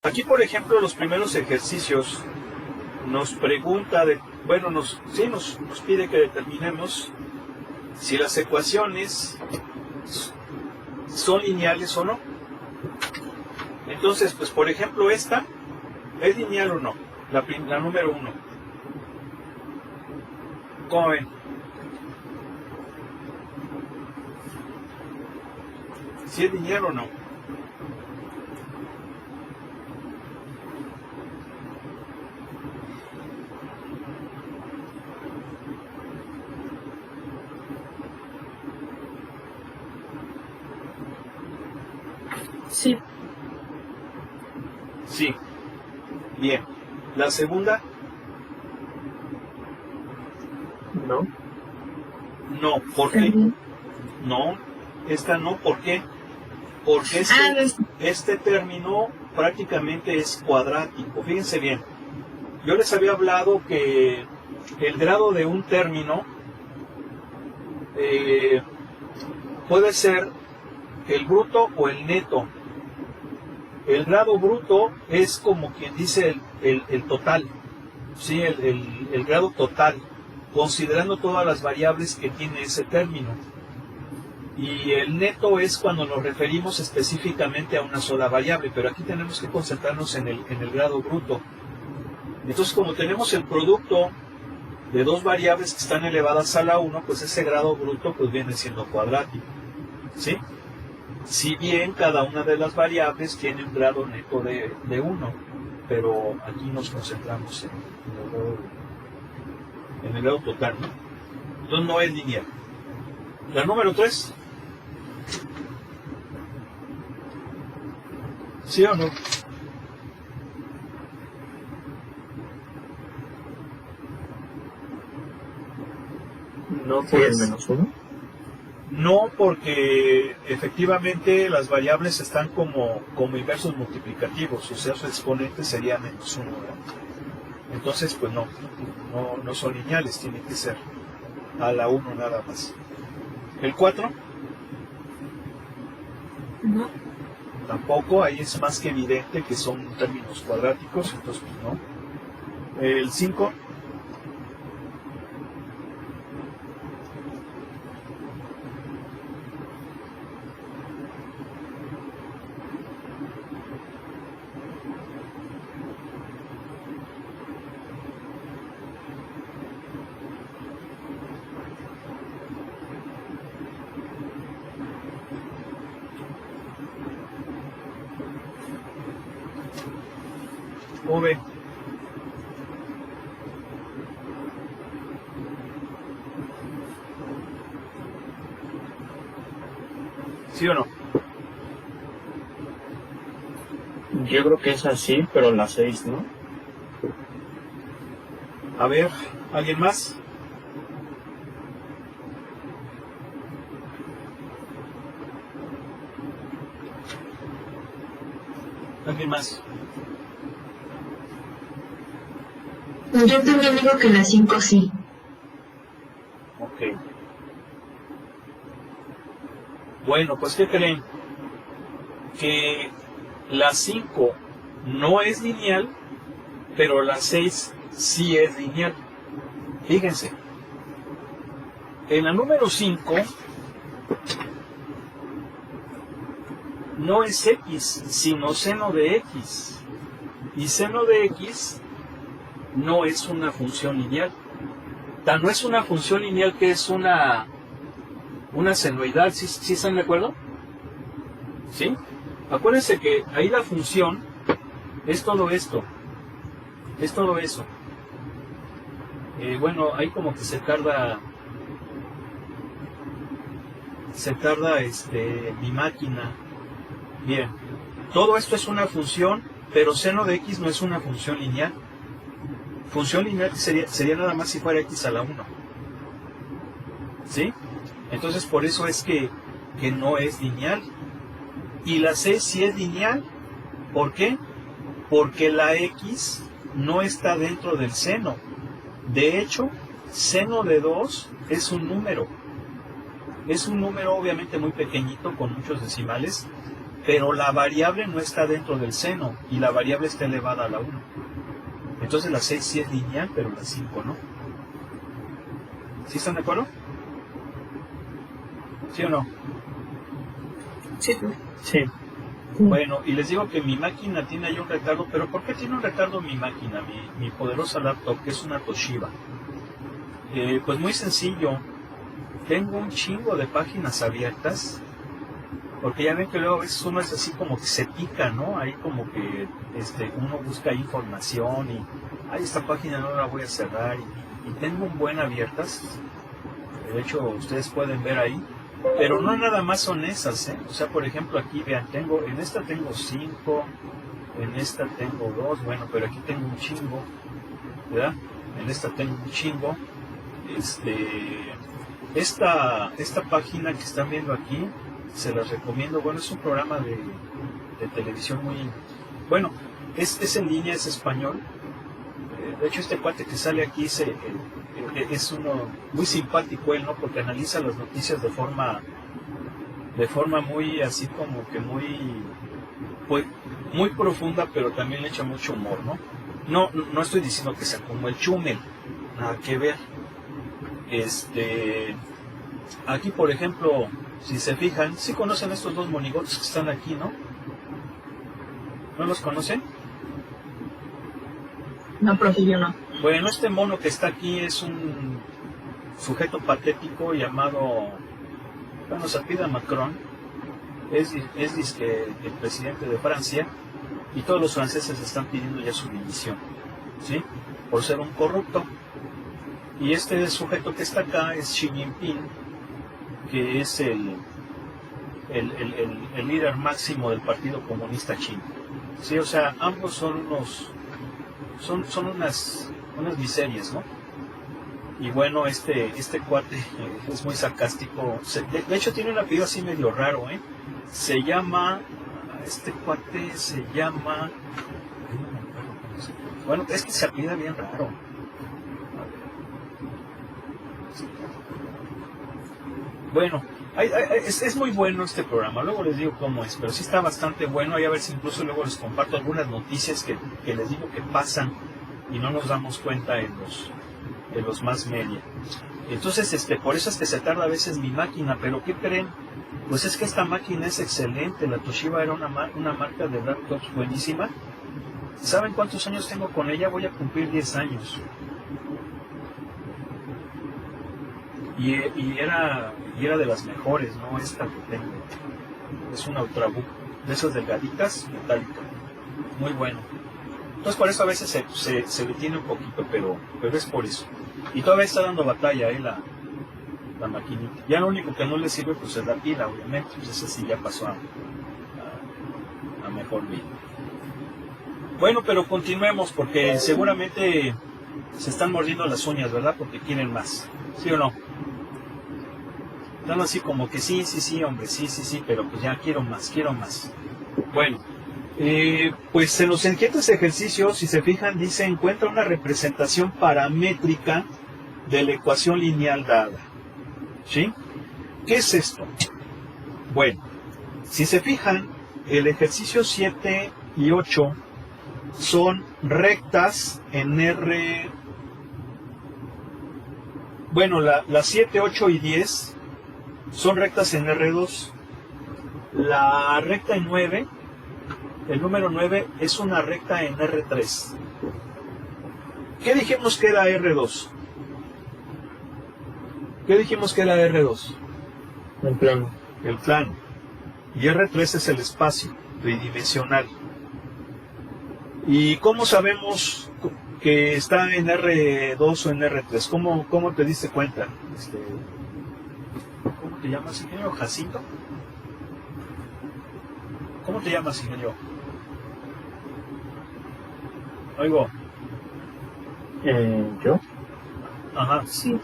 Aquí, por ejemplo, los primeros ejercicios nos pregunta, nos pide que determinemos si las ecuaciones son lineales o no. Entonces, pues por ejemplo, esta es lineal o no, la número 1. ¿Cómo ven? ¿Si es lineal o no? Sí. Sí. Bien. ¿La segunda? No. No. ¿Por qué? No. Esta no. ¿Por qué? Porque este término prácticamente es cuadrático. Fíjense bien. Yo les había hablado que el grado de un término puede ser el bruto o el neto. El grado bruto es como quien dice el total, ¿sí? el grado total, considerando todas las variables que tiene ese término. Y el neto es cuando nos referimos específicamente a una sola variable, pero aquí tenemos que concentrarnos en el grado bruto. Entonces, como tenemos el producto de dos variables que están elevadas a la 1, pues ese grado bruto pues viene siendo cuadrático, ¿sí? Si bien cada una de las variables tiene un grado neto de 1, pero aquí nos concentramos en el grado total, ¿no? Entonces no es lineal. La número 3. ¿Sí o no? No por el menos 1. No, porque efectivamente las variables están como inversos multiplicativos, o sea, su exponente sería menos 1, ¿verdad? Entonces, pues no son lineales, tienen que ser a la 1 nada más. ¿El 4? No. Tampoco, ahí es más que evidente que son términos cuadráticos, entonces pues no. ¿El 5? V. ¿Sí o no? Yo creo que es así, pero la 6, ¿no? A ver, ¿alguien más? ¿Alguien más? Yo también digo que la 5 sí. Ok. Bueno, pues ¿qué creen? Que la 5 no es lineal, pero la 6 sí es lineal. Fíjense. En la número 5 no es x, sino seno de x. Y seno de x no es una función lineal. Tan no es una función lineal que es una senoidal. ¿Sí están de acuerdo? ¿Sí? Acuérdense que ahí la función es todo esto. Es todo eso. Bueno, ahí como que se tarda mi máquina. Bien. Todo esto es una función, pero seno de x no es una función lineal. Función lineal sería nada más si fuera x a la 1. ¿Sí? Entonces por eso es que no es lineal. Y la 6 sí es lineal. ¿Por qué? Porque la x no está dentro del seno. De hecho, seno de 2 es un número. Es un número obviamente muy pequeñito, con muchos decimales, pero la variable no está dentro del seno y la variable está elevada a la 1. Entonces la 6 sí es lineal, pero la 5 no. ¿Sí están de acuerdo? ¿Sí o no? Sí. Sí. Bueno, y les digo que mi máquina tiene ahí un retardo, pero ¿por qué tiene un retardo mi máquina, mi poderosa laptop, que es una Toshiba? Pues muy sencillo, tengo un chingo de páginas abiertas, porque ya ven que luego a veces uno es así como que se pica, ¿no? Ahí como que uno busca información y, ay, esta página no la voy a cerrar, y tengo un buen abiertas, de hecho ustedes pueden ver ahí. Pero no nada más son esas, ¿eh? O sea, por ejemplo, aquí, vean, en esta tengo 5, en esta tengo 2, bueno, pero aquí tengo un chingo, ¿verdad? En esta tengo un chingo. Esta página que están viendo aquí, se las recomiendo. Bueno, es un programa de televisión muy... Bueno, es en línea, es español. De hecho, este cuate que sale aquí es uno muy simpático él, ¿no? Porque analiza las noticias de forma muy así como que muy profunda, pero también le echa mucho humor, ¿no? No estoy diciendo que sea como el Chumel, nada que ver. Aquí, por ejemplo, si se fijan, sí conocen estos dos monigotes que están aquí, ¿no? ¿No los conocen? No, profe, yo no. Bueno, este mono que está aquí es un sujeto patético llamado, bueno, se apellida Macron, es dizque el presidente de Francia, y todos los franceses están pidiendo ya su dimisión, ¿sí? Por ser un corrupto. Y este sujeto que está acá es Xi Jinping, que es el líder máximo del Partido Comunista Chino, ¿sí? O sea, ambos son unas miserias, ¿no? Y bueno, este cuate es muy sarcástico. De hecho tiene un apellido así medio raro, ¿eh? Este cuate se llama... Bueno, es que se apellida bien raro. Bueno, es muy bueno este programa, luego les digo cómo es, pero sí está bastante bueno, y a ver si incluso luego les comparto algunas noticias que les digo que pasan y no nos damos cuenta en los más media. Entonces, por eso es que se tarda a veces mi máquina, pero ¿qué creen? Pues es que esta máquina es excelente, la Toshiba era una marca de laptops buenísima. ¿Saben cuántos años tengo con ella? Voy a cumplir 10 años. Y era de las mejores, ¿no? Esta que tengo. Es una Ultrabook, de esas delgaditas, metálica. Muy bueno. Entonces por eso a veces se detiene un poquito, pero es por eso. Y todavía está dando batalla, la maquinita. Ya lo único que no le sirve pues es la pila, obviamente. Pues esa sí ya pasó a mejor vida. Bueno, pero continuemos porque seguramente se están mordiendo las uñas, ¿verdad? Porque quieren más. ¿Sí o no? Están así como que sí, hombre, sí, pero pues ya quiero más. Bueno, pues en los siguientes ejercicios, si se fijan, dice encuentra una representación paramétrica de la ecuación lineal dada. ¿Sí? ¿Qué es esto? Bueno, si se fijan, el ejercicio 7 y 8 son rectas en R. Bueno, las 7, 8 y 10 son rectas en R2. La recta en 9, el número 9, es una recta en R3. ¿Qué dijimos que era R2? ¿Qué dijimos que era R2? El plano. El plano. Y R3 es el espacio tridimensional. ¿Y cómo sabemos que está en R2 o en R3? ¿Cómo te diste cuenta? ¿Cómo te llamas, ingeniero? ¿Jacinto? ¿Cómo te llamas, ingeniero? Oigo. ¿Yo? Ajá. Sí.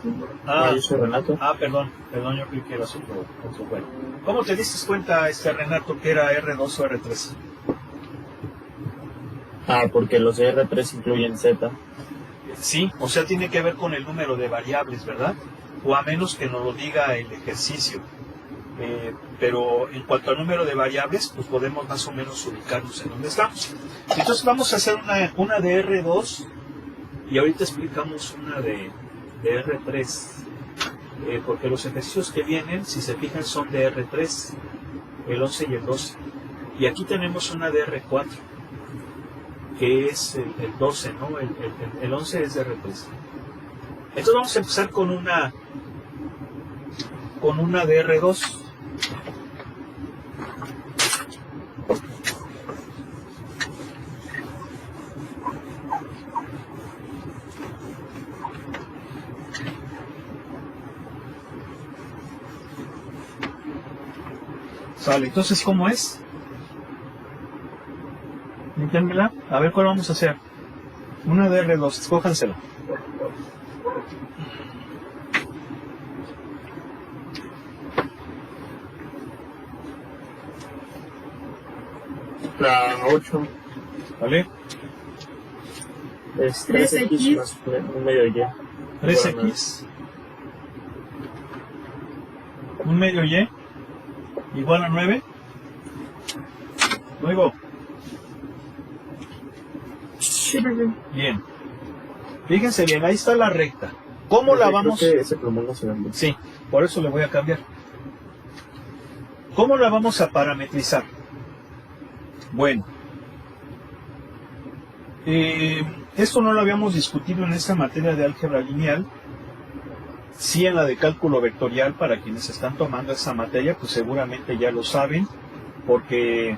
Yo soy Renato. Perdón, yo creí que eras otro bueno. ¿Cómo te diste cuenta, Renato, que era R2 o R3? Porque los de R3 incluyen Z. Sí, o sea, tiene que ver con el número de variables, ¿verdad? O a menos que nos lo diga el ejercicio. pero en cuanto al número de variables, pues podemos más o menos ubicarnos en donde estamos. Entonces vamos a hacer una de R2 y ahorita explicamos una de R3, porque los ejercicios que vienen, si se fijan, son de R3, el 11 y el 12. Y aquí tenemos una de R4, que es el 12, ¿no? El 11 es de R3. Entonces vamos a empezar con una de R2. Sale, entonces, ¿cómo es? Inténmela. A ver cuál vamos a hacer. Una de R2, escójansela. La 8 ¿Vale? es 3X 3X más un medio Y. 3X. Un medio Y. Igual a 9. Luego. Bien. Fíjense bien, ahí está la recta. ¿Cómo la vamos? Creo que ese plumón no se ve bien. Sí, por eso le voy a cambiar. ¿Cómo la vamos a parametrizar? Bueno, esto no lo habíamos discutido en esta materia de álgebra lineal. Sí, en la de cálculo vectorial, para quienes están tomando esa materia, pues seguramente ya lo saben, porque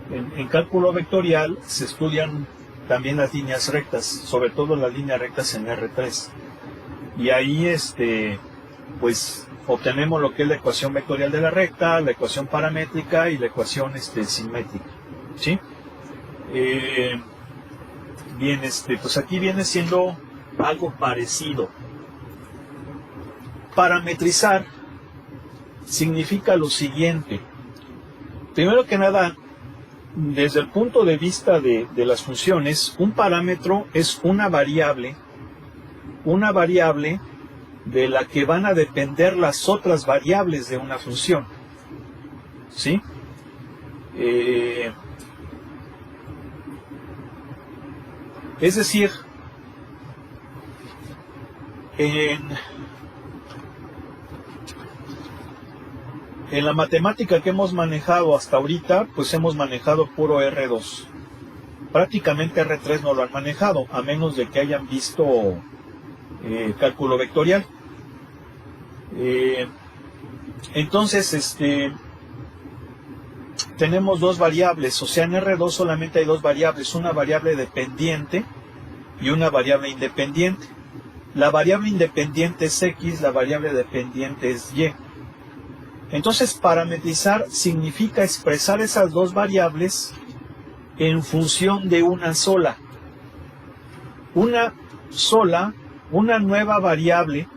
en cálculo vectorial se estudian también las líneas rectas, sobre todo las líneas rectas en R3. Y ahí, pues, obtenemos lo que es la ecuación vectorial de la recta, la ecuación paramétrica y la ecuación simétrica. ¿Sí? Bien, pues aquí viene siendo algo parecido. Parametrizar significa lo siguiente. Primero que nada, desde el punto de vista de las funciones, un parámetro es una variable de la que van a depender las otras variables de una función. ¿Sí? Es decir, en la matemática que hemos manejado hasta ahorita, pues hemos manejado puro R2. Prácticamente R3 no lo han manejado, a menos de que hayan visto cálculo vectorial. Entonces, tenemos dos variables, o sea, en R2 solamente hay dos variables, una variable dependiente y una variable independiente. La variable independiente es X, la variable dependiente es Y. Entonces, parametrizar significa expresar esas dos variables en función de una sola. Una nueva variable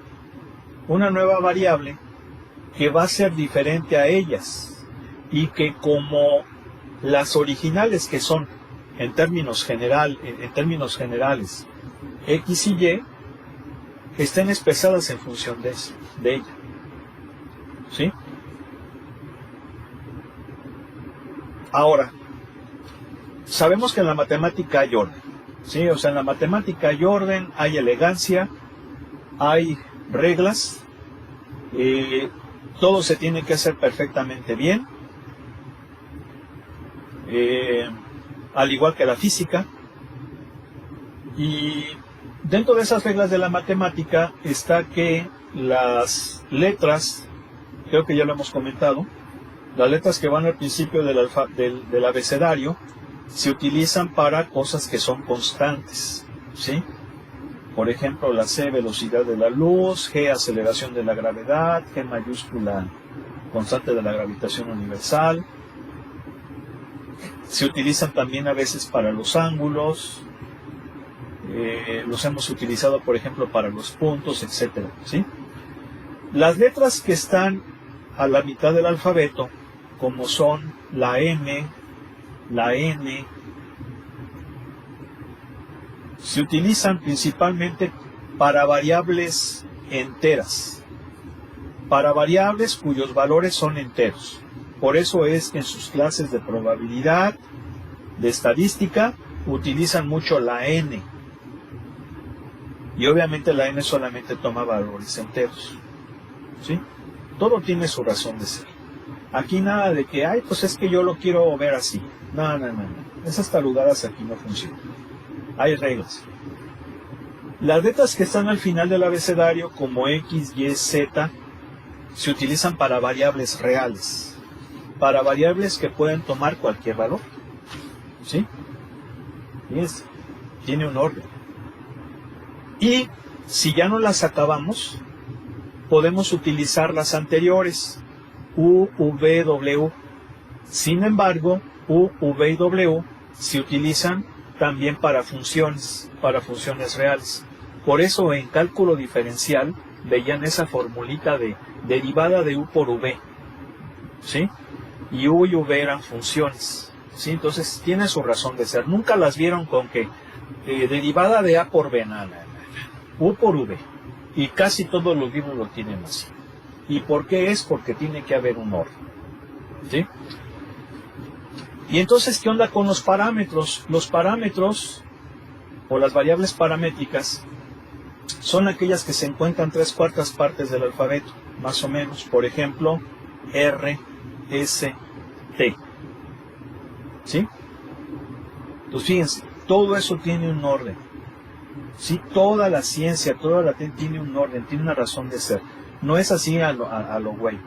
que va a ser diferente a ellas y que, como las originales, que son en términos generales X y Y, estén expresadas en función de ella. ¿Sí? Ahora, sabemos que en la matemática hay orden, ¿sí? O sea, en la matemática hay orden, hay elegancia, hay reglas, todo se tiene que hacer perfectamente bien, al igual que la física. Y dentro de esas reglas de la matemática está que las letras, creo que ya lo hemos comentado, las letras que van al principio del abecedario se utilizan para cosas que son constantes, ¿sí? Por ejemplo, la C, velocidad de la luz; G, aceleración de la gravedad; G mayúscula, constante de la gravitación universal. Se utilizan también a veces para los ángulos, los hemos utilizado, por ejemplo, para los puntos, etcétera, ¿sí? Las letras que están a la mitad del alfabeto, como son la M, la N, se utilizan principalmente para variables enteras. para variables cuyos valores son enteros. Por eso es que en sus clases de probabilidad, de estadística, utilizan mucho la n. Y obviamente la n solamente toma valores enteros. ¿Sí? Todo tiene su razón de ser. Aquí nada de que, ay, pues es que yo lo quiero ver así. No. Esas tarugadas aquí no funcionan. Hay reglas. Las letras que están al final del abecedario, como X, Y, Z, se utilizan para variables reales. Para variables que pueden tomar cualquier valor. ¿Sí? Fíjense, tiene un orden. Y si ya no las acabamos, podemos utilizar las anteriores, U, V, W. Sin embargo, U, V y W se utilizan también para funciones reales. Por eso en cálculo diferencial veían esa formulita de derivada de U por V. ¿Sí? Y U y V eran funciones. ¿Sí? Entonces tiene su razón de ser. Nunca las vieron con que derivada de A por B, nada. U por V. Y casi todos los libros lo tienen así. ¿Y por qué es? Porque tiene que haber un orden. ¿Sí? Y entonces, ¿qué onda con los parámetros? Los parámetros, o las variables paramétricas, son aquellas que se encuentran 3/4 partes del alfabeto, más o menos. Por ejemplo, R, S, T. ¿Sí? Entonces, fíjense, todo eso tiene un orden. ¿Sí? Toda la ciencia, tiene un orden, tiene una razón de ser. No es así a lo güey.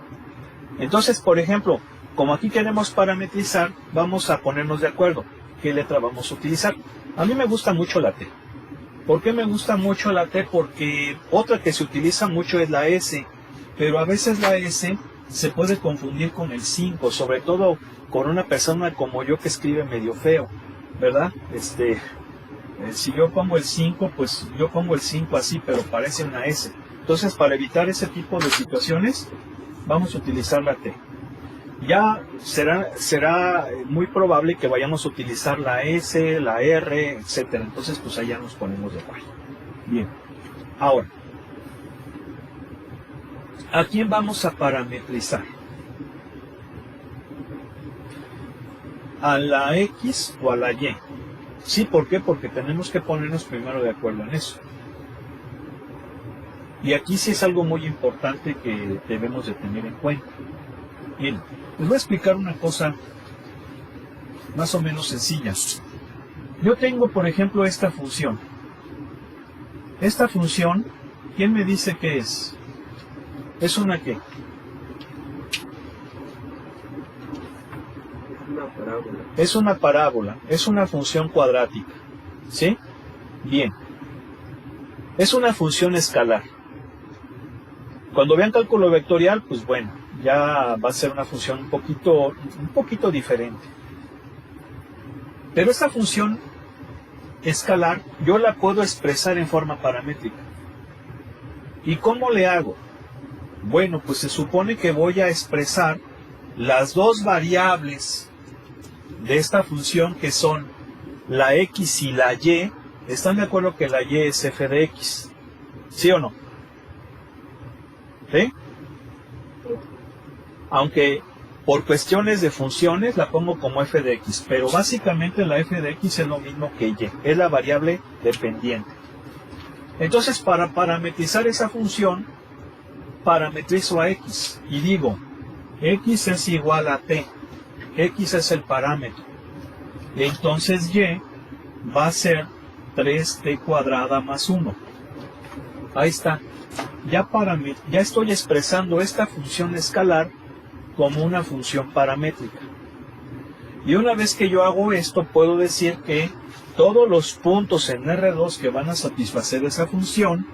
Entonces, por ejemplo, como aquí queremos parametrizar, vamos a ponernos de acuerdo. ¿Qué letra vamos a utilizar? A mí me gusta mucho la T. ¿Por qué me gusta mucho la T? Porque otra que se utiliza mucho es la S. Pero a veces la S se puede confundir con el 5, sobre todo con una persona como yo que escribe medio feo, ¿verdad? Si yo pongo el 5, pues yo pongo el 5 así, pero parece una S. Entonces, para evitar ese tipo de situaciones, vamos a utilizar la T. Ya será muy probable que vayamos a utilizar la S, la R, etc. Entonces, pues allá nos ponemos de acuerdo. Bien. Ahora, ¿a quién vamos a parametrizar? ¿A la X o a la Y? Sí, ¿por qué? Porque tenemos que ponernos primero de acuerdo en eso. Y aquí sí es algo muy importante que debemos de tener en cuenta. Bien, les voy a explicar una cosa más o menos sencilla. Yo tengo, por ejemplo, esta función. Esta función, ¿quién me dice qué es? ¿Es una qué? Una parábola. Es una parábola, es una función cuadrática. ¿Sí? Bien. Es una función escalar. Cuando vean cálculo vectorial, pues bueno, ya va a ser una función un poquito diferente. Pero esta función escalar yo la puedo expresar en forma paramétrica. ¿Y cómo le hago? Bueno, pues se supone que voy a expresar las dos variables de esta función, que son la X y la Y. ¿Están de acuerdo que la Y es f de X? ¿Sí o no? ¿Sí? Aunque por cuestiones de funciones la pongo como f de X, pero básicamente la f de X es lo mismo que Y, es la variable dependiente. Entonces, para parametrizar esa función, parametrizo a X y digo, X es igual a T, X es el parámetro. Entonces Y va a ser 3t cuadrada más 1. Ahí está. Ya estoy expresando esta función escalar como una función paramétrica. Y una vez que yo hago esto, puedo decir que todos los puntos en R2 que van a satisfacer esa función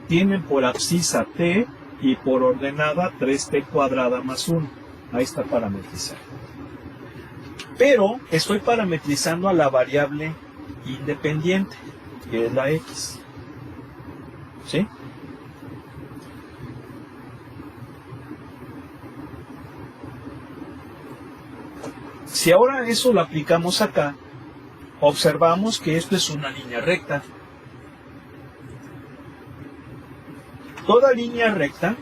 tienen por abscisa t y por ordenada 3t cuadrada más 1. Ahí está parametrizado. Pero estoy parametrizando a la variable independiente, que es la X. ¿Sí? Si ahora eso lo aplicamos acá, observamos que esto es una línea recta. Toda línea recta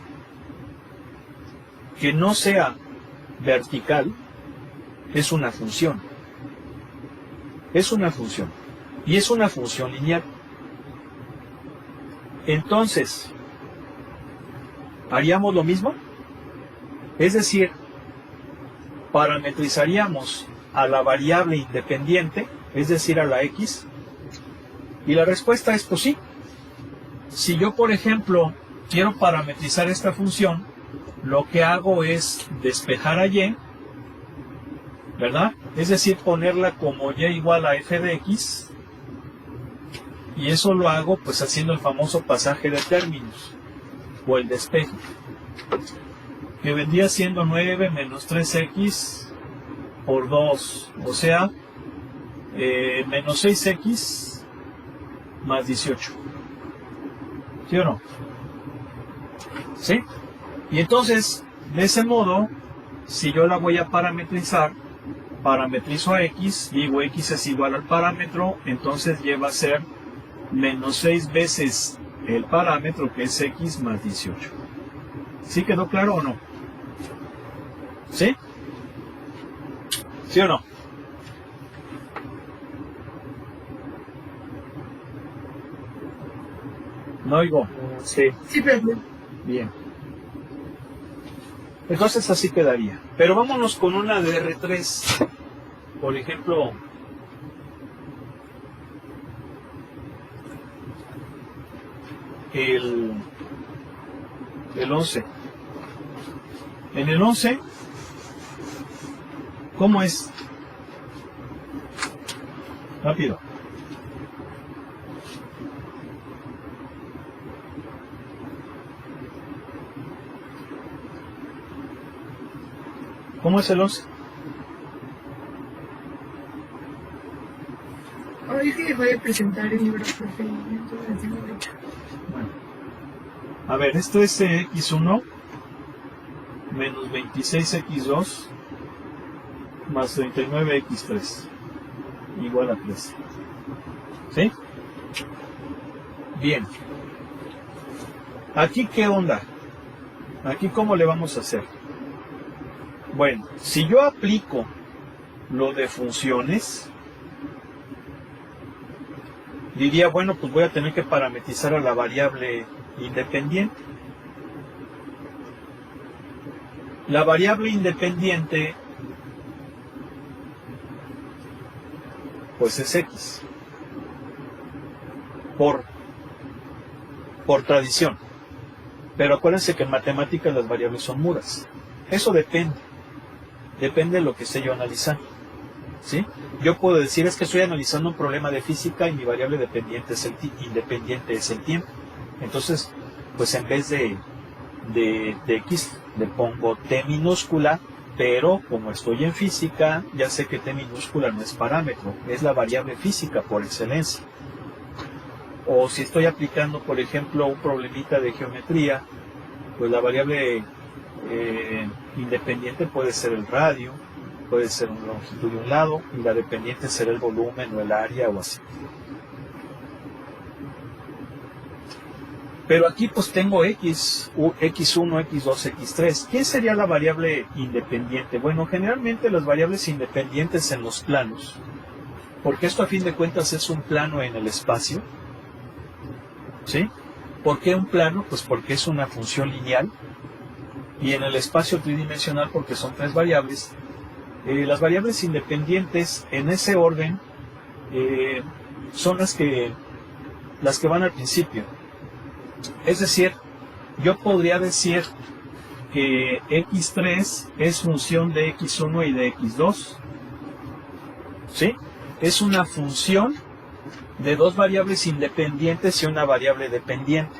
que no sea vertical es una función. Es una función. Y es una función lineal. Entonces, ¿haríamos lo mismo? Es decir, parametrizaríamos a la variable independiente, es decir, a la x. Y la respuesta es pues sí. Si yo, por ejemplo, quiero parametrizar esta función, lo que hago es despejar a y, ¿verdad? Es decir, ponerla como y igual a f de x, y eso lo hago pues haciendo el famoso pasaje de términos, o el despeje, que vendría siendo 9 menos 3x por 2, o sea, menos 6x más 18. ¿Sí o no? ¿Sí? Y entonces, de ese modo, si yo la voy a parametrizar, parametrizo a x, digo x es igual al parámetro, entonces lleva a ser menos 6 veces el parámetro, que es x más 18. ¿Sí quedó claro o no? ¿Sí? ¿Sí o no? No oigo. Sí. Sí, profe. Bien. Entonces así quedaría. Pero vámonos con una de R3. Por ejemplo, el 11. En el 11, ¿cómo es? Rápido. ¿Cómo es el 11? Hoy que voy a presentar el libro, profe, entonces tengo ahorita. Bueno. A ver, esto es x1 menos 26x2 más 39x3 igual a 3. ¿Sí? Bien. ¿Aquí qué onda? ¿Aquí cómo le vamos a hacer? Bueno, si yo aplico lo de funciones, diría, bueno, pues voy a tener que parametrizar a la variable independiente. La variable independiente, pues es x, por tradición. Pero acuérdense que en matemáticas las variables son mudas. Eso depende de lo que esté yo analizando, ¿sí? Yo puedo decir, es que estoy analizando un problema de física y mi variable independiente es el tiempo. Entonces, pues en vez de x, le pongo t minúscula, pero como estoy en física, ya sé que t minúscula no es parámetro, es la variable física por excelencia. O si estoy aplicando, por ejemplo, un problemita de geometría, pues la variable independiente puede ser el radio, puede ser una longitud de un lado, y la dependiente será el volumen o el área o así. Pero aquí pues tengo x, x1, x2, x3. ¿Quién sería la variable independiente? Bueno, generalmente las variables independientes en los planos, porque esto a fin de cuentas es un plano en el espacio, ¿sí? ¿Por qué un plano? Pues porque es una función lineal, y en el espacio tridimensional porque son tres variables. Las variables independientes en ese orden son las que van al principio. Es decir, yo podría decir que x3 es función de x1 y de x2, ¿sí? Es una función de dos variables independientes y una variable dependiente.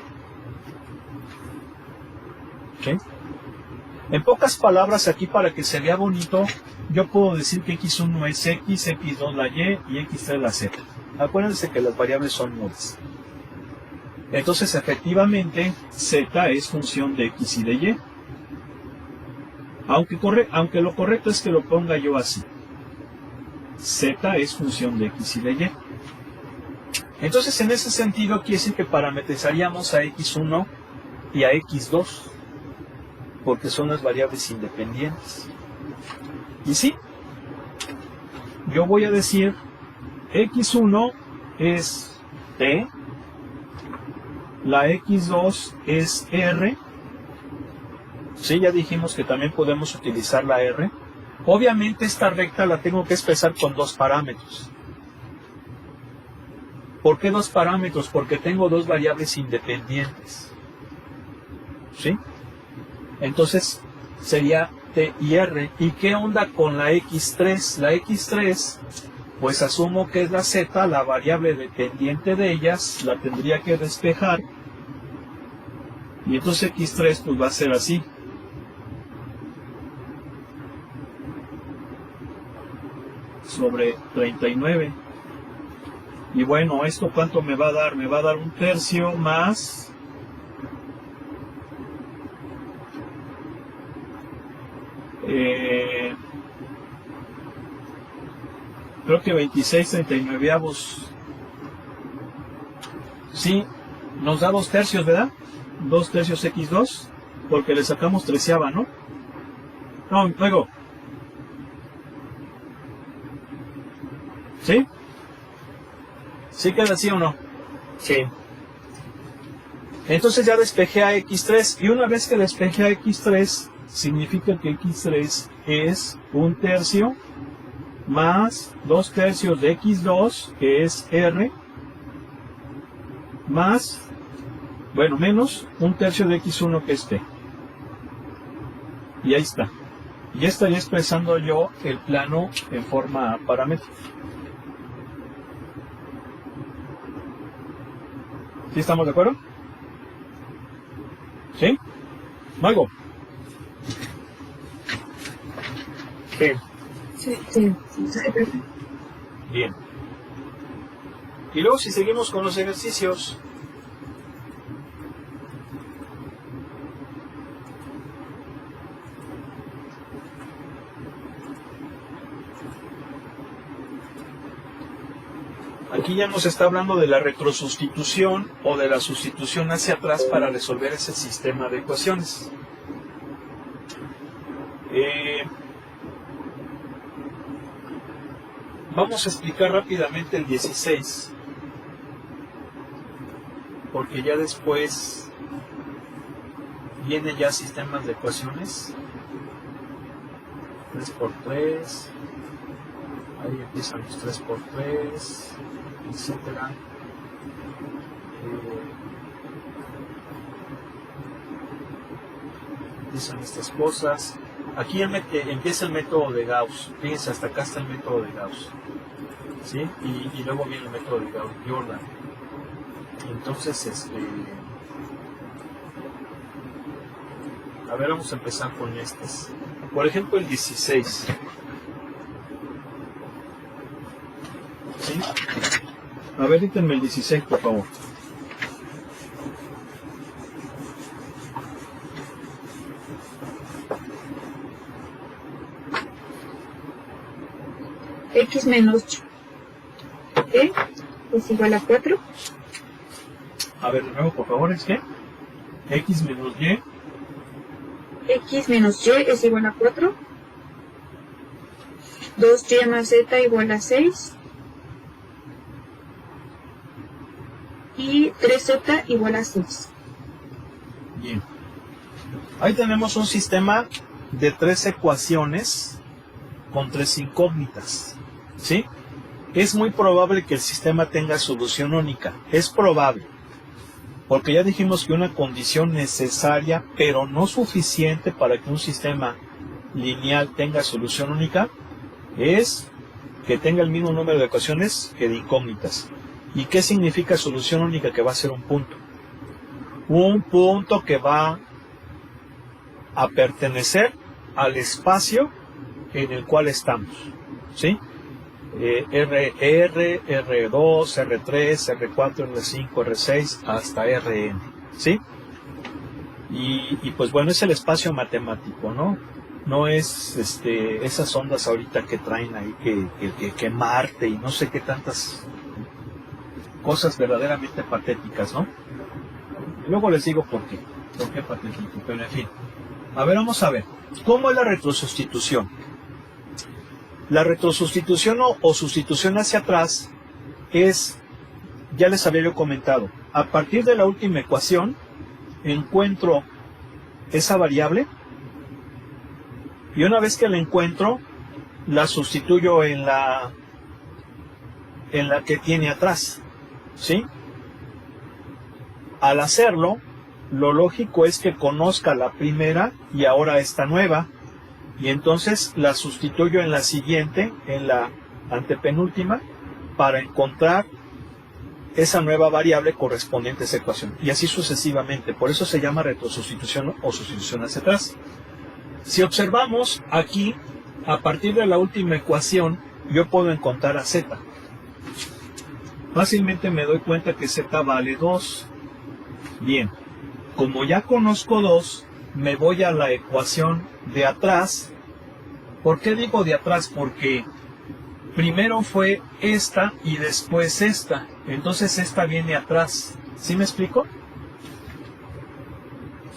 ¿Sí? En pocas palabras, aquí para que se vea bonito, yo puedo decir que x1 es x, x2 la y x3 la z. Acuérdense que las variables son mudas. Entonces, efectivamente, z es función de x y de y. Aunque lo correcto es que lo ponga yo así. Z es función de x y de y. Entonces, en ese sentido, quiere decir que parametrizaríamos a x1 y a x2. porque son las variables independientes. Y sí, yo voy a decir x1 es t, la x2 es r. Sí, ya dijimos que también podemos utilizar la r. Obviamente esta recta la tengo que expresar con dos parámetros. ¿Por qué dos parámetros? Porque tengo dos variables independientes. ¿Sí? Entonces sería t y r. ¿Y qué onda con la x3? La x3, pues asumo que es la z, la variable dependiente de ellas, la tendría que despejar. Y entonces x3 pues va a ser así. Sobre 39. Y bueno, ¿esto cuánto me va a dar? Me va a dar un tercio más creo que 26/39. Sí, nos da 2 tercios, ¿verdad? 2 tercios x2, porque le sacamos treceava, ¿no? No, luego. ¿Sí? ¿Sí queda así o no? Sí. Entonces ya despejé a x3, y una vez que despejé a x3, significa que x3 es un tercio más 2 tercios de x2, que es r, más, bueno, menos un tercio de x1, que es t. Y ahí está. Ya estaría expresando yo el plano en forma paramétrica. ¿Sí estamos de acuerdo? ¿Sí? ¿Algo? Sí. Sí. Bien. Y luego si seguimos con los ejercicios. Aquí ya nos está hablando de la retrosustitución o de la sustitución hacia atrás para resolver ese sistema de ecuaciones. Vamos a explicar rápidamente el 16, porque ya después vienen ya sistemas de ecuaciones. 3 por 3, ahí empiezan los 3 por 3, etcétera. Empiezan estas cosas. Aquí empieza el método de Gauss. Fíjense, hasta acá está el método de Gauss, ¿sí? Y luego viene el método de Gauss-Jordan. Entonces, a ver, vamos a empezar con estas. Por ejemplo, el 16. ¿Sí? A ver, díganme el 16, por favor. X menos y es igual a 4. A ver, de nuevo, por favor, ¿es qué? X menos Y. X menos y es igual a 4. 2y más z igual a 6. Y 3z igual a 6. Bien. Ahí tenemos un sistema de 3 ecuaciones con 3 incógnitas, ¿sí? Es muy probable que el sistema tenga solución única. Es probable, porque ya dijimos que una condición necesaria, pero no suficiente para que un sistema lineal tenga solución única, es que tenga el mismo número de ecuaciones que de incógnitas. ¿Y qué significa solución única? Que va a ser un punto. Un punto que va a pertenecer al espacio en el cual estamos, ¿sí? R, R2, R3, R4, R5, R6 hasta Rn, ¿sí? Y pues bueno, es el espacio matemático, ¿no? No es esas ondas ahorita que traen ahí que Marte y no sé qué tantas cosas verdaderamente patéticas, ¿no? Y luego les digo por qué patético, pero en fin. A ver, vamos a ver. ¿Cómo es la retrosustitución? La retrosustitución o sustitución hacia atrás es, ya les había yo comentado, a partir de la última ecuación encuentro esa variable y una vez que la encuentro la sustituyo en la que tiene atrás, ¿sí? Al hacerlo, lo lógico es que conozca la primera y ahora esta nueva, y entonces la sustituyo en la siguiente, en la antepenúltima, para encontrar esa nueva variable correspondiente a esa ecuación, y así sucesivamente. Por eso se llama retrosustitución o sustitución hacia atrás. Si observamos aquí, a partir de la última ecuación, yo puedo encontrar a z. Fácilmente me doy cuenta que z vale 2. Bien, como ya conozco 2, me voy a la ecuación de atrás. ¿Por qué digo de atrás? Porque primero fue esta y después esta. Entonces esta viene atrás. ¿Sí me explico?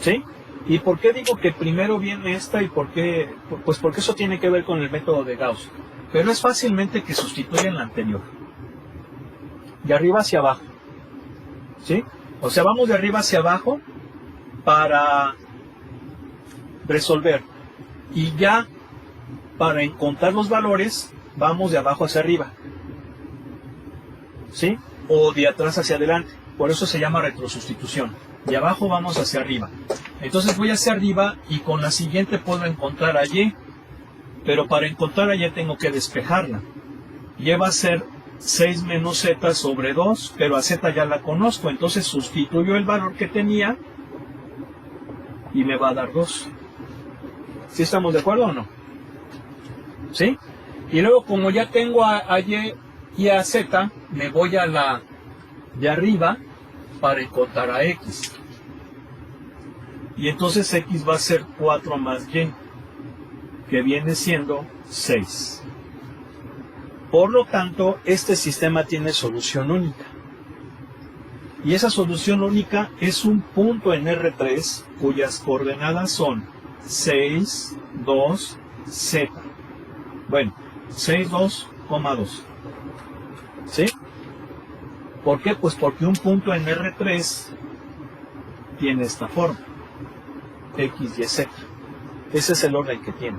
¿Sí? ¿Y por qué digo que primero viene esta y por qué? Pues porque eso tiene que ver con el método de Gauss. Pero es fácilmente que sustituyan la anterior. De arriba hacia abajo. ¿Sí? O sea, vamos de arriba hacia abajo para resolver. Y ya para encontrar los valores, vamos de abajo hacia arriba. ¿Sí? O de atrás hacia adelante. Por eso se llama retrosustitución. De abajo vamos hacia arriba. Entonces voy hacia arriba y con la siguiente puedo encontrar a Y. Pero para encontrar a Y tengo que despejarla. Y va a ser 6 menos z sobre 2, pero a z ya la conozco. Entonces sustituyo el valor que tenía y me va a dar 2. ¿Sí estamos de acuerdo o no? ¿Sí? Y luego como ya tengo a Y y a z, me voy a la de arriba para encontrar a X. Y entonces X va a ser 4 más Y, que viene siendo 6. Por lo tanto, este sistema tiene solución única. Y esa solución única es un punto en R3 cuyas coordenadas son 6, 2, Z. Bueno, 6, 2, 2. ¿Sí? ¿Por qué? Pues porque un punto en R3 tiene esta forma. X, Y, Z. Ese es el orden que tiene.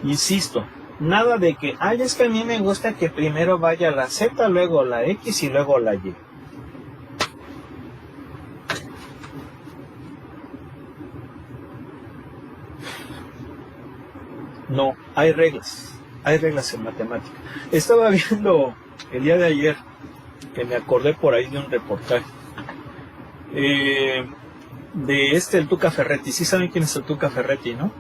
Insisto, nada de que, es que a mí me gusta que primero vaya la Z, luego la X y luego la Y. No, hay reglas en matemática. Estaba viendo el día de ayer, que me acordé por ahí de un reportaje, de el Tuca Ferretti. ¿Sí saben quién es el Tuca Ferretti, no?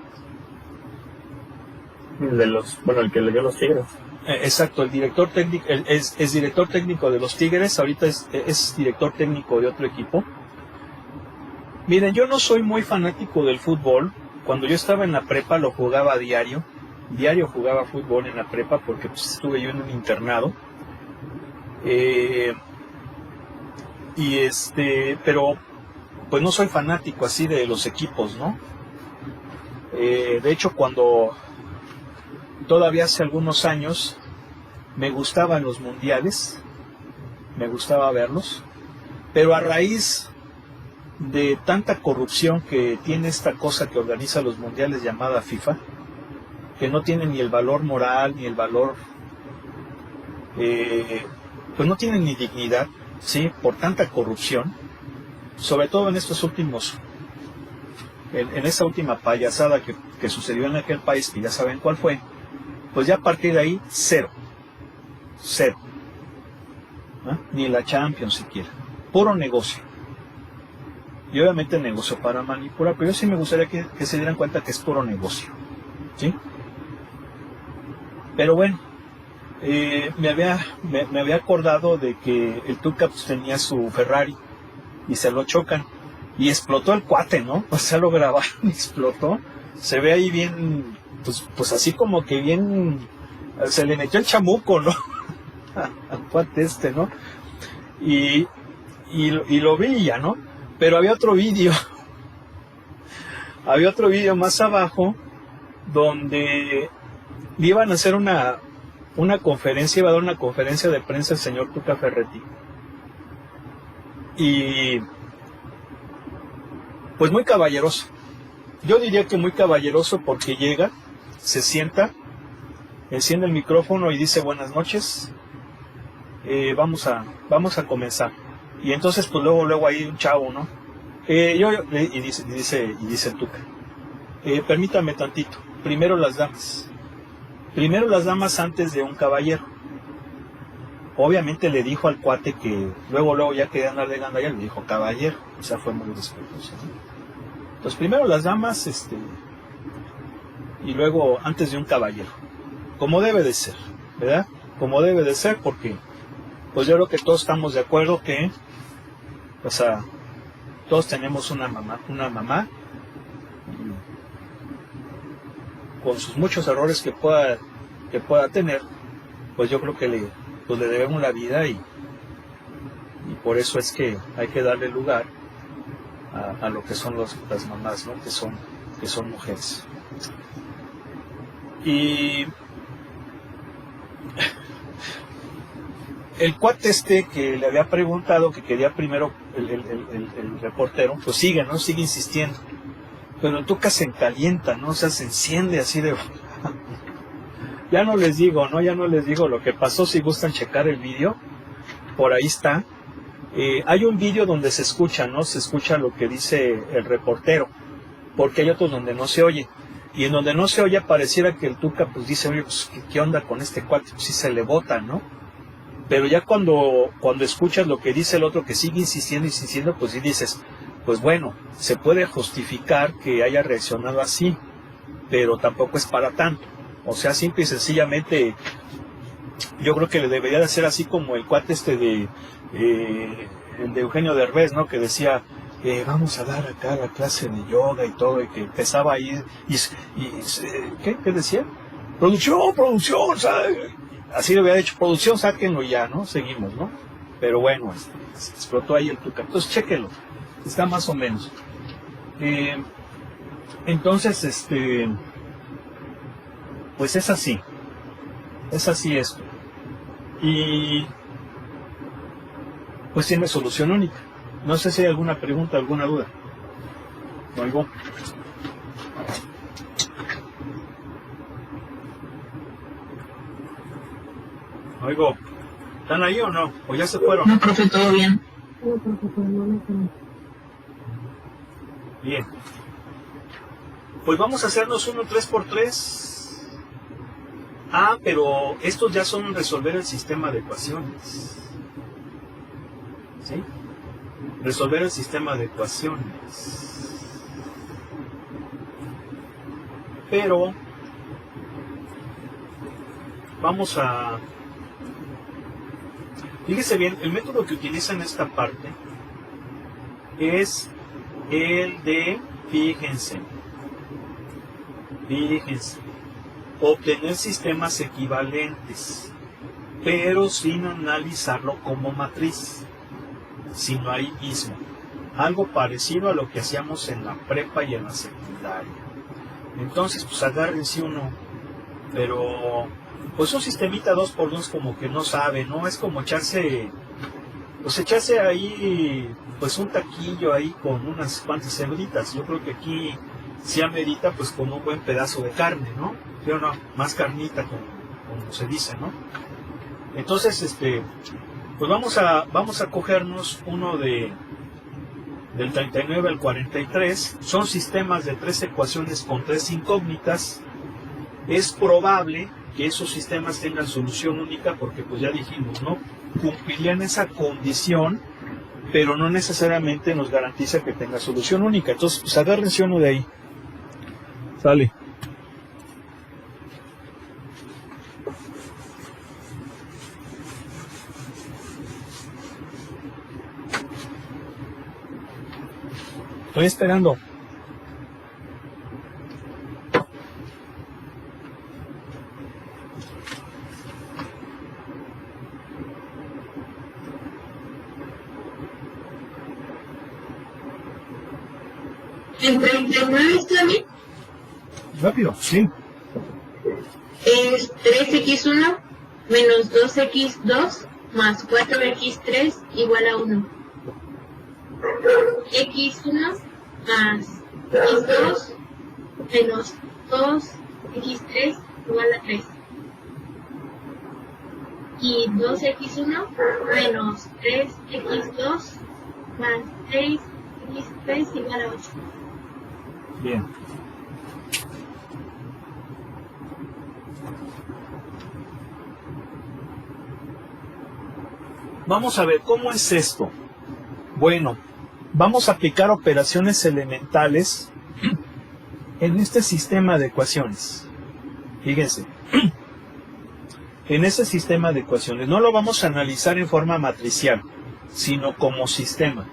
El que le dio los Tigres. Exacto, el director técnico, es director técnico de los Tigres, ahorita es director técnico de otro equipo. Miren, yo no soy muy fanático del fútbol. Cuando yo estaba en la prepa lo jugaba diario jugaba fútbol en la prepa porque pues, estuve yo en un internado. Pero pues no soy fanático así de los equipos, ¿no? De hecho, cuando todavía hace algunos años me gustaban los mundiales, me gustaba verlos, pero a raíz de tanta corrupción que tiene esta cosa que organiza los mundiales llamada FIFA, que no tiene ni el valor moral ni el valor, pues no tiene ni dignidad, ¿sí? Por tanta corrupción, sobre todo en estos últimos, en esa última payasada que sucedió en aquel país, que ya saben cuál fue, pues ya a partir de ahí, cero, ¿no? Ni la Champions siquiera, puro negocio. Y obviamente negocio para manipular, pero yo sí me gustaría que se dieran cuenta que es puro negocio, ¿sí? Pero bueno, me había acordado de que el Tuca pues, tenía su Ferrari y se lo chocan y explotó el cuate, ¿no? O sea, lo grabaron y explotó. Se ve ahí bien, pues así como que bien, se le metió el chamuco, ¿no? Al cuate ¿no? Y lo vi ya, ¿no? Pero había otro vídeo había otro vídeo más abajo donde iban a hacer una conferencia, iba a dar una conferencia de prensa el señor Tuca Ferretti. Y pues muy caballeroso. Yo diría que muy caballeroso porque llega, se sienta, enciende el micrófono y dice buenas noches, vamos a comenzar. Y entonces pues luego hay un chavo, ¿no? Y dice el Tuca, permítame tantito, primero las damas antes de un caballero. Obviamente le dijo al cuate que luego ya quería andar de gandalla, le dijo caballero, o sea, fue muy respetuoso, ¿no? Entonces primero las damas, y luego antes de un caballero, como debe de ser, ¿verdad? Como debe de ser, porque pues yo creo que todos estamos de acuerdo que, o sea, todos tenemos una mamá con sus muchos errores que pueda tener, pues yo creo que le debemos la vida y por eso es que hay que darle lugar a lo que son las mamás, ¿no? que son mujeres. Y el cuate que le había preguntado que quería primero el reportero, pues sigue insistiendo, pero el Tuca se encalienta, ¿no? O sea, se enciende así de ya no les digo lo que pasó. Si gustan checar el vídeo, por ahí está. Hay un vídeo donde se escucha, ¿no? Se escucha lo que dice el reportero, porque hay otros donde no se oye. Y en donde no se oye pareciera que el Tuca pues dice, oye, pues ¿qué onda con este cuate? Pues sí se le bota, ¿no? Pero ya cuando escuchas lo que dice el otro que sigue insistiendo, pues sí dices, pues bueno, se puede justificar que haya reaccionado así, pero tampoco es para tanto. O sea, simple y sencillamente, yo creo que le debería de hacer así como el cuate el de Eugenio Derbez, ¿no? Que decía, vamos a dar acá la clase de yoga y todo, y que empezaba ahí, ¿qué decía? Producción, ¿sabes? Así le hubiera dicho, producción, sáquenlo ya, ¿no? Seguimos, ¿no? Pero bueno, explotó ahí el Tuca. Entonces, chéquenlo, está más o menos. Entonces, pues es así esto. Y pues tiene solución única. No sé si hay alguna pregunta, alguna duda. ¿Oigo? ¿Están ahí o no? ¿O ya se fueron? No, profe, todo bien. Bien. Pues vamos a hacernos uno 3x3. Pero estos ya son resolver el sistema de ecuaciones. ¿Sí? Resolver el sistema de ecuaciones. Pero vamos a... Fíjese bien, el método que utiliza en esta parte es el de, fíjense, obtener sistemas equivalentes, pero sin analizarlo como matriz, sino ahí mismo. Algo parecido a lo que hacíamos en la prepa y en la secundaria. Entonces, pues agárrense uno, pero pues un sistemita 2x2 como que no sabe, ¿no? Es como echarse ahí, pues un taquillo ahí con unas cuantas cebritas. Yo creo que aquí se amerita pues con un buen pedazo de carne, ¿no? ¿Sí o no? Más carnita, como se dice, ¿no? Entonces, pues vamos a cogernos uno del 39 al 43. Son sistemas de 3 ecuaciones con 3 incógnitas. Es probable que esos sistemas tengan solución única porque pues ya dijimos, ¿no? Cumplirían esa condición, pero no necesariamente nos garantiza que tenga solución única. Entonces, pues agárrense uno de ahí. Sale. Estoy esperando. En 39 está bien. Rápido, sí. Es 3x1 menos 2x2 más 4x3 igual a 1. x1 más x2 menos 2x3 igual a 3. Y 2x1 menos 3x2 más 3x3 igual a 8. Bien. Vamos a ver, ¿cómo es esto? Bueno, vamos a aplicar operaciones elementales en este sistema de ecuaciones. Fíjense, en ese sistema de ecuaciones no lo vamos a analizar en forma matricial, sino como sistema.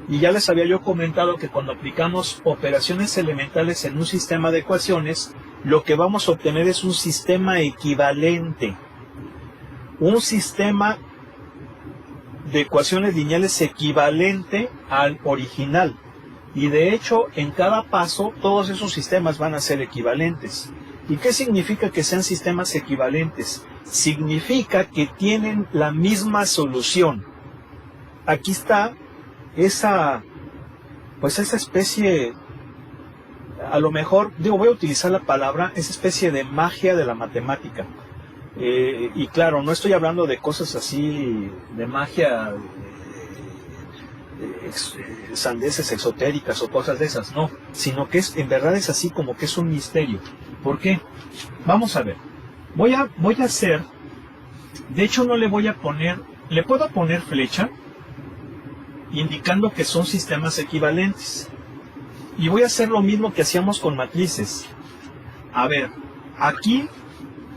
Y ya les había yo comentado que cuando aplicamos operaciones elementales en un sistema de ecuaciones, lo que vamos a obtener es un sistema equivalente. Un sistema de ecuaciones lineales equivalente al original. Y de hecho, en cada paso, todos esos sistemas van a ser equivalentes. ¿Y qué significa que sean sistemas equivalentes? Significa que tienen la misma solución. Aquí está esa especie, a lo mejor, voy a utilizar la palabra, esa especie de magia de la matemática. Y claro, no estoy hablando de cosas así, de magia, sandeces exotéricas o cosas de esas, no, sino que en verdad es así como que es un misterio. ¿Por qué? Vamos a ver, voy a hacer, de hecho no le voy a poner, le puedo poner flecha, indicando que son sistemas equivalentes. Y voy a hacer lo mismo que hacíamos con matrices. A ver, aquí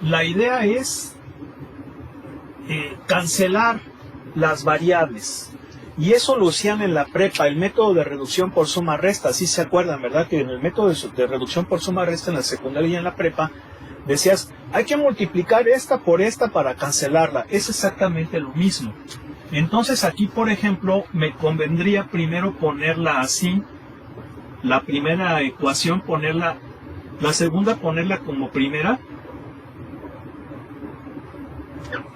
la idea es cancelar las variables. Y eso lo hacían en la prepa, el método de reducción por suma resta. ¿Sí se acuerdan, verdad? Que en el método de reducción por suma resta en la secundaria y en la prepa, decías, hay que multiplicar esta por esta para cancelarla. Es exactamente lo mismo. Entonces aquí, por ejemplo, me convendría primero ponerla así. La primera ecuación ponerla, la segunda ponerla como primera.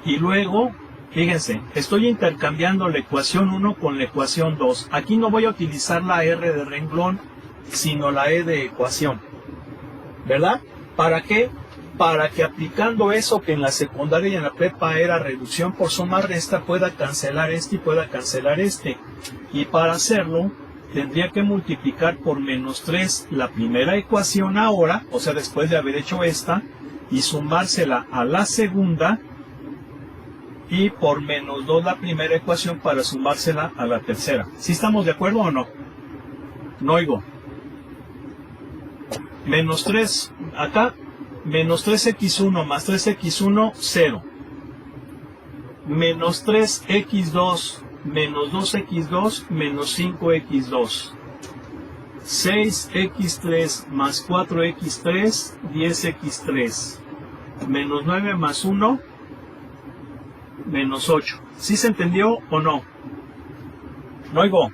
Y luego, fíjense, estoy intercambiando la ecuación 1 con la ecuación 2. Aquí no voy a utilizar la R de renglón, sino la E de ecuación. ¿Verdad? ¿Para qué? Para que aplicando eso que en la secundaria y en la prepa era reducción por suma resta, pueda cancelar este y pueda cancelar este. Y para hacerlo, tendría que multiplicar por menos 3 la primera ecuación ahora, o sea, después de haber hecho esta, y sumársela a la segunda, y por menos 2 la primera ecuación para sumársela a la tercera. ¿Sí estamos de acuerdo o no? No oigo. Menos 3, acá, menos 3x1 más 3x1, 0. Menos 3x2 menos 2x2 menos 5x2. 6x3 más 4x3, 10x3. Menos 9 más 1, menos 8. ¿Sí se entendió o no? No oigo.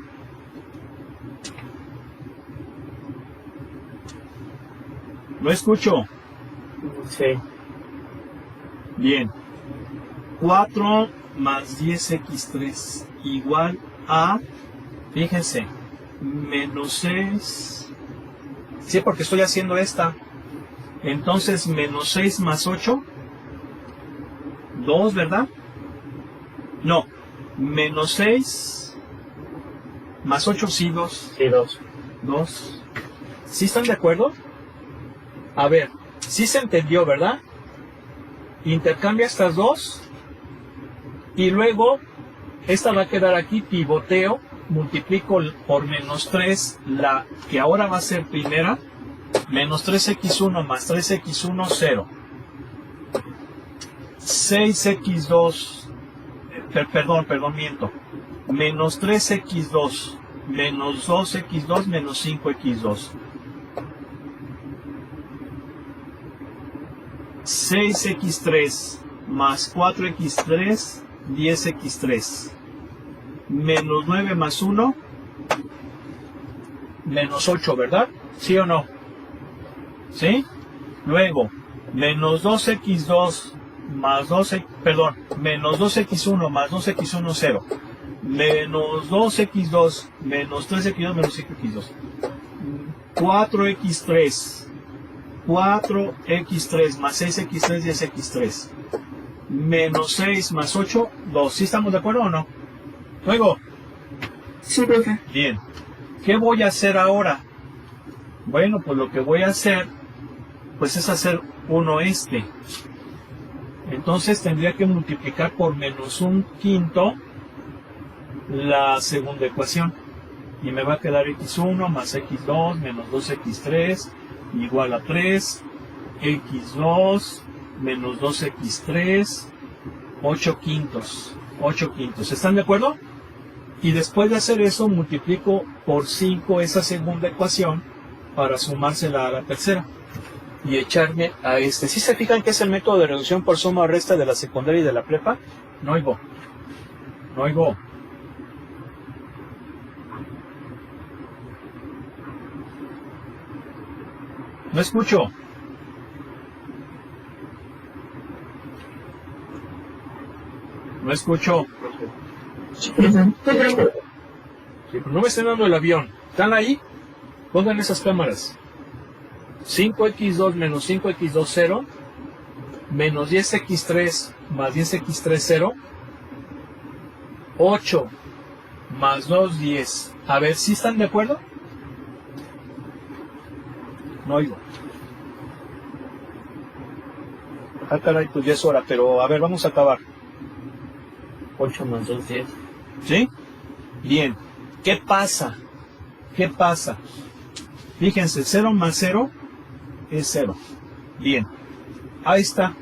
No escucho. Sí. Bien. 4 más 10x3 igual a, fíjense, menos 6. Sí, porque estoy haciendo esta. Entonces, menos 6 más 8. 2, ¿verdad? No. Menos 6 más 8, sí, 2. Sí, 2. 2. ¿Sí están de acuerdo? A ver, sí se entendió, ¿verdad? Intercambia estas dos. Y luego, esta va a quedar aquí, pivoteo, multiplico por menos 3, la que ahora va a ser primera, menos 3x1 más 3x1, 0. 6x2, perdón, miento, menos 3x2, menos 2x2, menos 5x2. 6x3 más 4x3, 10x3. Menos 9 más 1, menos 8, ¿verdad? ¿Sí o no? ¿Sí? Luego, menos 2x2 más 12, perdón, menos 2x1 más 2x1, 0. Menos 2x2 menos 3x2 menos 5x2. 4x3. 4x3 más 6x3, 10x3. Menos 6 más 8, 2. ¿Sí estamos de acuerdo o no? Luego. Sí, profe. Bien. ¿Qué voy a hacer ahora? Bueno, pues lo que voy a hacer, pues es hacer uno este. Entonces tendría que multiplicar por menos un quinto la segunda ecuación. Y me va a quedar x1 más x2 menos 2x3 igual a 3. x2 menos 2x3, 8 quintos. 8 quintos. ¿Están de acuerdo? Y después de hacer eso, multiplico por 5 esa segunda ecuación para sumársela a la tercera. Y echarme a este. ¿Sí se fijan que es el método de reducción por suma o resta de la secundaria y de la prepa? No oigo. No oigo. No escucho. No escucho. Sí, profe. Sí, pero no me estén dando el avión. ¿Están ahí? Pongan esas cámaras. 5x2 menos 5x2, 0. Menos 10x3 más 10x3, 0. 8 más 2, 10. A ver, ¿sí están de acuerdo? No oigo. Ah, caray, pues ya es hora, pero a ver, vamos a acabar. 8 más 2, 10. ¿Sí? Bien. ¿Qué pasa? ¿Qué pasa? Fíjense, 0 más 0 es 0. Bien. Ahí está.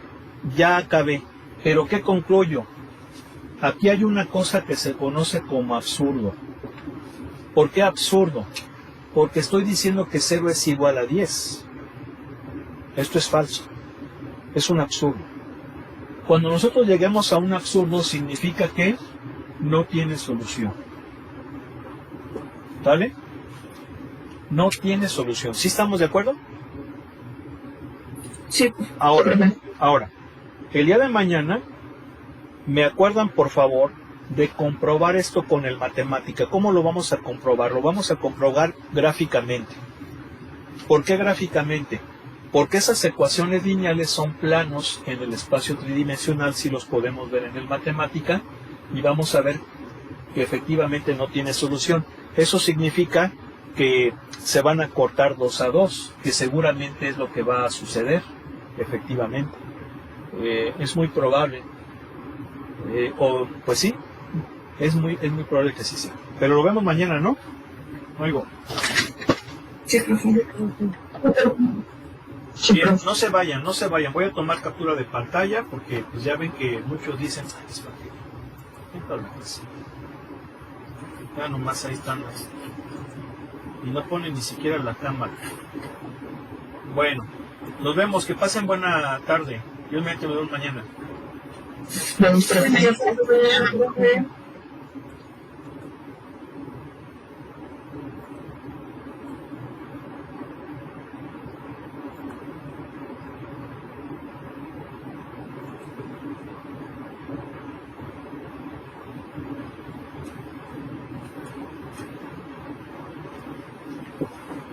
Ya acabé. Pero ¿qué concluyo? Aquí hay una cosa que se conoce como absurdo. ¿Por qué absurdo? Porque estoy diciendo que 0 es igual a 10. Esto es falso. Es un absurdo. Cuando nosotros lleguemos a un absurdo, significa que no tiene solución. ¿Vale? No tiene solución. ¿Sí estamos de acuerdo? Sí. Ahora, el día de mañana, me acuerdan por favor de comprobar esto con el matemática. ¿Cómo lo vamos a comprobar? Lo vamos a comprobar gráficamente. ¿Por qué gráficamente? Porque esas ecuaciones lineales son planos en el espacio tridimensional, si los podemos ver en el matemática, y vamos a ver que efectivamente no tiene solución. Eso significa que se van a cortar 2 a 2, que seguramente es lo que va a suceder, efectivamente. Es muy probable. Pues sí, es muy probable que sí sea. Pero lo vemos mañana, ¿no? Oigo. Sí, profe. Bien, no se vayan. Voy a tomar captura de pantalla porque pues ya ven que muchos dicen, "Ay, es fácil". ¿Qué problemas? Ya nomás ahí están las... Y no ponen ni siquiera la cámara. Bueno, nos vemos. Que pasen buena tarde. Dios mediante, nos vemos mañana. Profe.